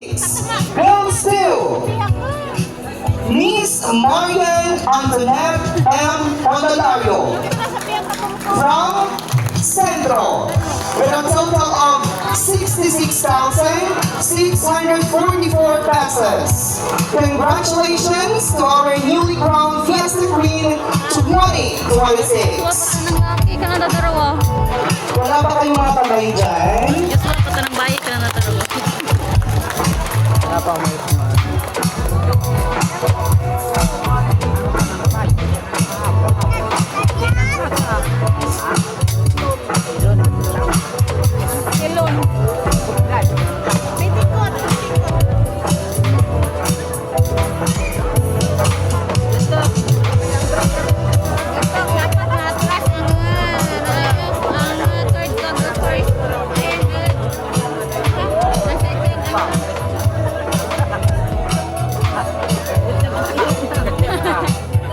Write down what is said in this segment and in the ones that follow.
Goes to Miss Marian Antoinette M. Ondalario from Centro with a total of 66,644 pesos. Congratulations to our newly crowned Fiesta Queen 2026. Ika na natarawa. Wala ba kayong mga tambay dyan? Diyos mo, pata ng bayi ka na natarawa. Wala pa may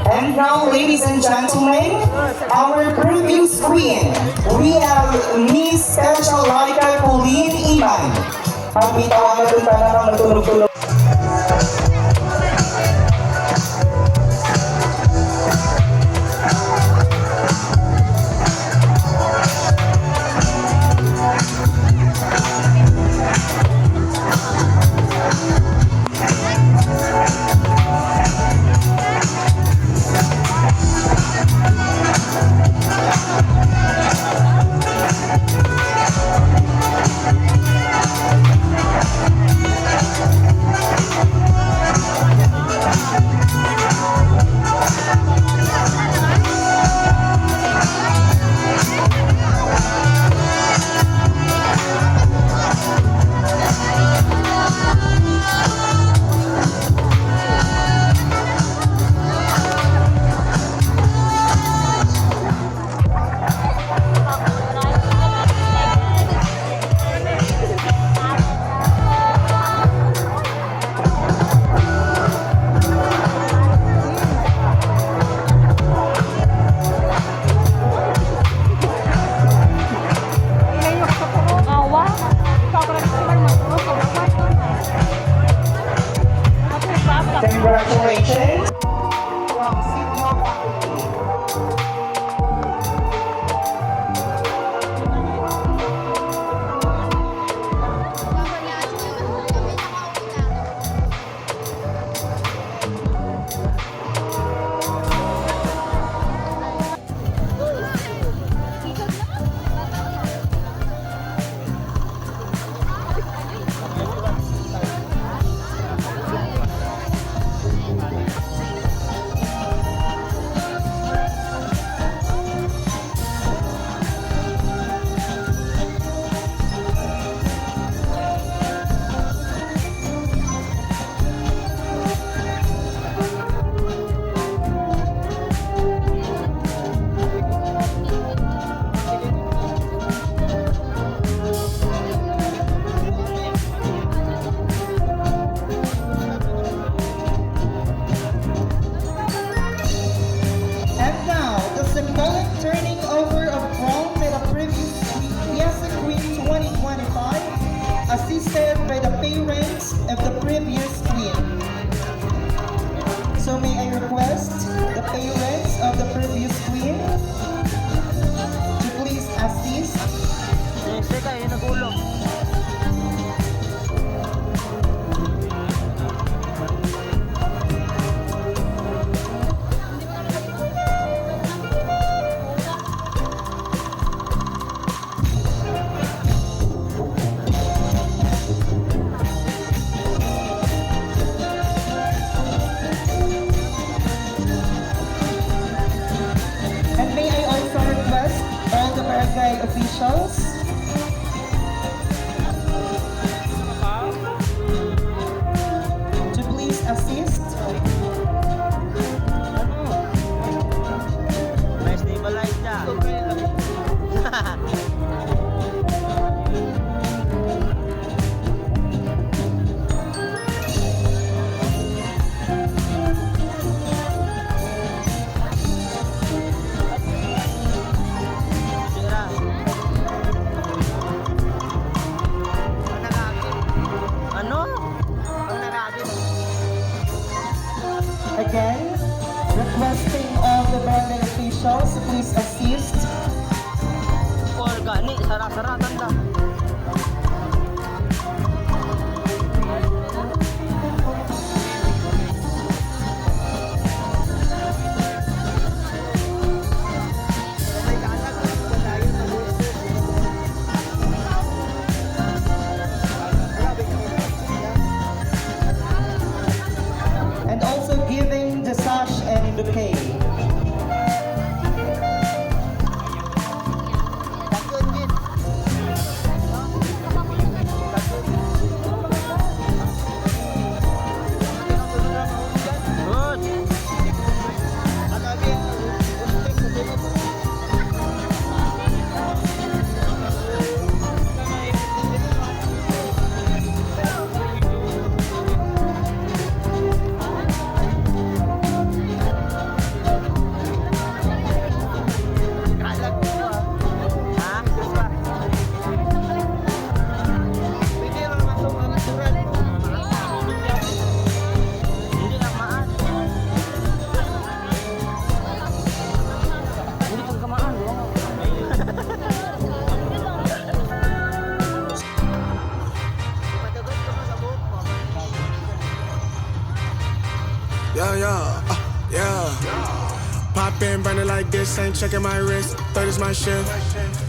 And now, ladies and gentlemen, our previous queen, we have Miss Special Laika Pauline Iman. Ang bitawan natin talagang nagtulog-tulog. Congratulations. From Sigma Faculty. And now, the symbolic turning over of crown by the previous Fiesta Queen 2025, assisted by the parents of the previous queen. So may I request the parents of the previous queen to please assist. Teka, yun nagulong. again, requesting all the barangay officials to please assist. Organic, sarap-saratan lang. And also giving the sash and bouquet. Good. Ha? Hindi lang maan. Hindi lang kamaan, bro. Yeah. Pop in, burning like this, ain't checking my wrist. Third is my shift.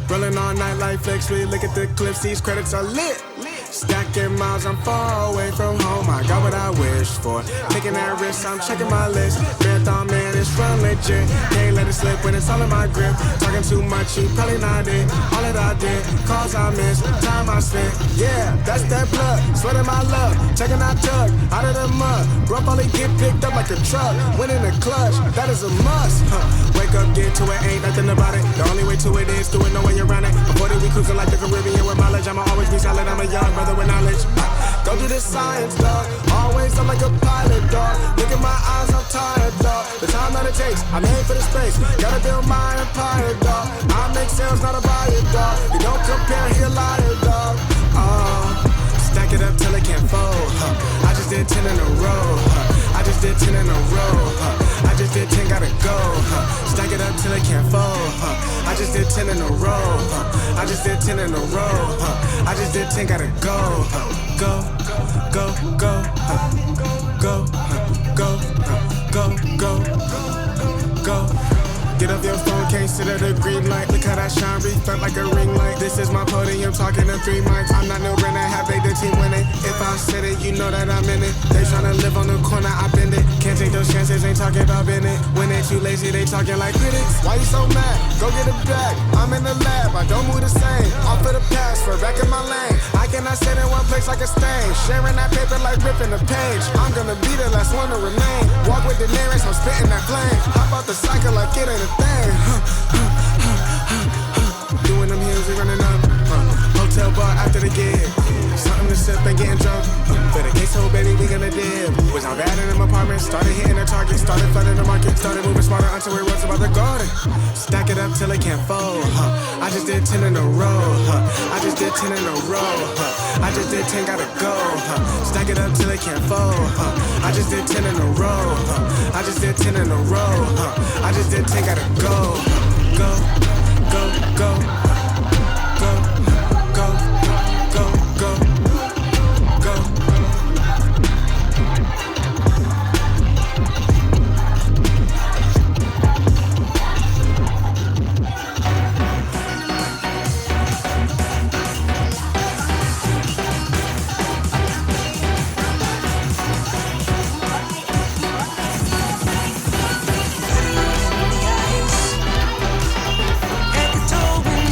Rolling all night like flex, we look at the clips, these credits are lit. Stacking miles, I'm far away from home. I got what I wished for. Taking that risk, I'm checking my list. Marathon man, it's run legit. Can't let it slip when it's all in my grip. Talking too much, you probably not it. All that I did, calls I missed, time I spent. Yeah, that's that blood, sweating my love. Checking out tug, out of the mud. Rough only get picked up like a truck. Winning the clutch, that is a must. Wake up, get to it, ain't nothing about it. The only way to it is do it, no way around it. Before we cruising like the Caribbean with mileage, I'ma always be solid. I'm a young brother with knowledge. Go do the science, dog. Always I'm like a pilot, dog. Look at my eyes, I'm tired, dog. The time that it takes, I made for the space. Gotta build my empire, dog. I make sales, not a buyer, dog. You don't compare, he a liar, dog. Stack it up till it can't fold. I just did 10 in a row. I just did 10 in a row. I just did 10, gotta go. Stack it up till it can't fold. I just did 10 in a row. I just did 10 in a row. I just did 10, gotta go. Go, go, go, go, go, go, go, go. Get up your phone, can't sit at the green light. Look how that shine, reflect like a ring light. This is my podium, talking to 3 mics. I'm not no Brennan, have they the team winning. If I said it, you know that I'm in it. They tryna live on the corner, I bend it. Can't take those chances, ain't talking about Bennett. When they too lazy, they talking like critics. Why you so mad? Go get it back. I'm in the lab, I don't move the same. Off of the pass, for back in my lane. I cannot sit in one place like a stain. Sharing that paper like ripping the page. I'm gonna be the last one to remain. Walk with the nearest, I'm spitting that flame. Hop out the cycle like it ain't a thing. Doing them heels, we running up. Hotel bar after the gig. Something to sip and getting drunk. For the queso, baby, we gonna dip. Was out bad in them apartments. Started hitting the target. Started flooding the market. Started moving smarter until it was about the garden. Stack it up till it can't fold. I just did 10 in a row. I just did 10 in a row. I just did 10, gotta go. Stack it up till it can't fold. I just did 10 in a row. I just did 10 in a row. I just did 10, gotta go. Go, go, go. Go, go, go, go, go. At the Tobin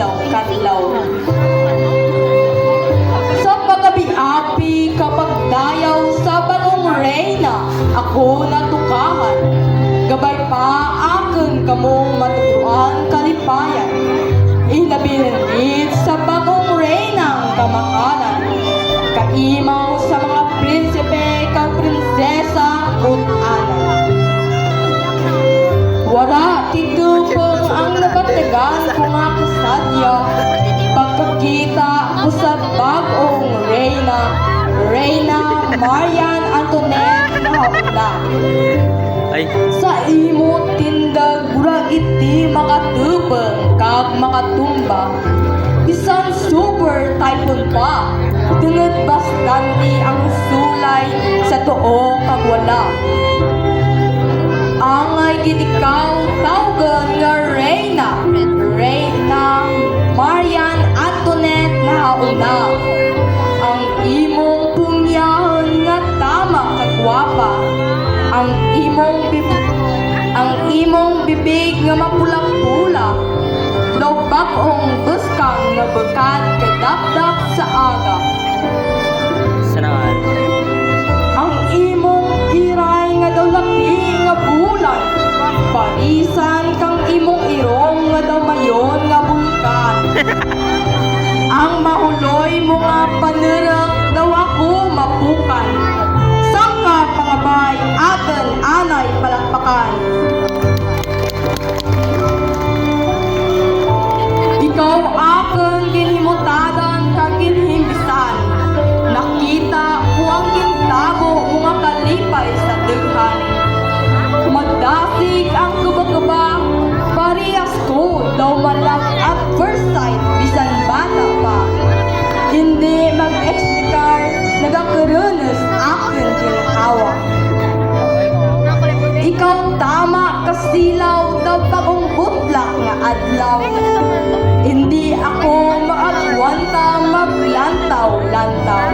kadlaw-kadlaw. Sa pagabi-api kapag dayaw sa bagong reyna, ako natukahan. Gabay pa akin kamong matutuan kalipayan. Ilabihin sa bagong reynang kamakanan. Kaimaw sa mga prinsipe kang prinsesa kutanan. Wara titupong ang nabatagan ko nga kasadya. Pagkakita ko sa bagong reyna, Reyna Marian Antoinette Nahauna. Ay, Sa imo tindag murag iti makatubang kag makatumba. Bisan super typhoon pa, tungod bastante ang sulay sa tuo kag wala. Angay gid ikaw tawgon nga Reyna, Reyna Marian Antoinette Nahauna. Ang imong pungyahan nga tama kag gwapa. Ang imong bibig nga mapula-pula. Daw bakong buskang nga bekat kadapdap sa aga. sa naman. Ang imong kiray nga daw lapi nga bulan. Parisan kang imong irong nga daw mayon nga bulkan. Ang mahuloy mo nga panerang daw ako mapukan. Sangka pangabay aton anay palakpakan. Ikaw aking ginhimutadan kag ginhimbisan. Nakita ko ang gintago mga kalipay sa daghan. Magdasig ang kubag-kubag, parehas ko daw malang at first sight bisan bata pa. Hindi mag-explikar, nagakaronas akin ginhawa. Ikaw tama kasilaw daw bagong butlak nga adlaw. Hindi ako maagwanta maglantaw-lantaw.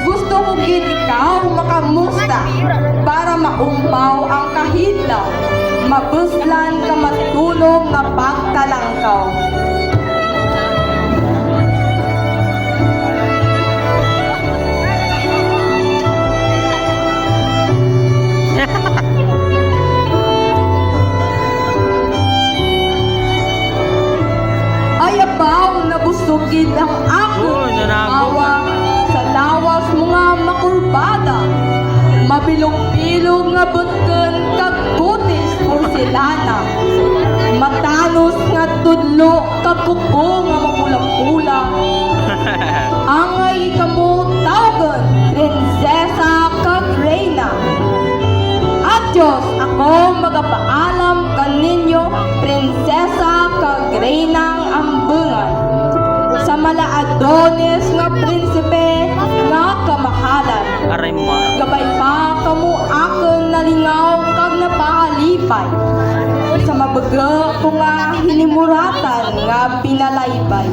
Gusto ko gid ikaw makamusta para maumpaw ang kahidlaw. Mabuslan ka matulog nga pagtalangkaw. Ayabaw na busugid ang akong awa sa lawas mga makurbada. Mabilog-bilog nga butken kag kutis porselana. Matanos nga tudlo kag kuko nga mapula-pula. Angay kamo tawgon, prinsesa kag reyna. Adios, ako magapaalam kaninyo, prinsesa kag reynang ambengan. Sa malaadones nga prinsipe nga kamahalan. Aray mo. Gabay pa kamo akin nalingaw kag napakalipay. Sa mabaga ko nga hinimuratan nga pinalaybay.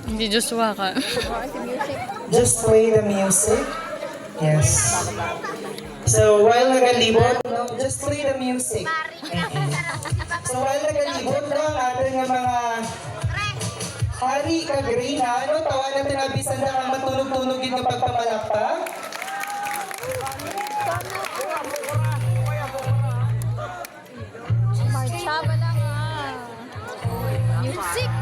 Hindi Joshua ka. Just play the music. Yes. So while nagalibot, no, just play the music. So while nagalibot lang ating nga mga hari kag reyna, ano tawa natin abisan na ang matunog-tunog yung pagpamalakpak. Marcha ba lang ah. Music!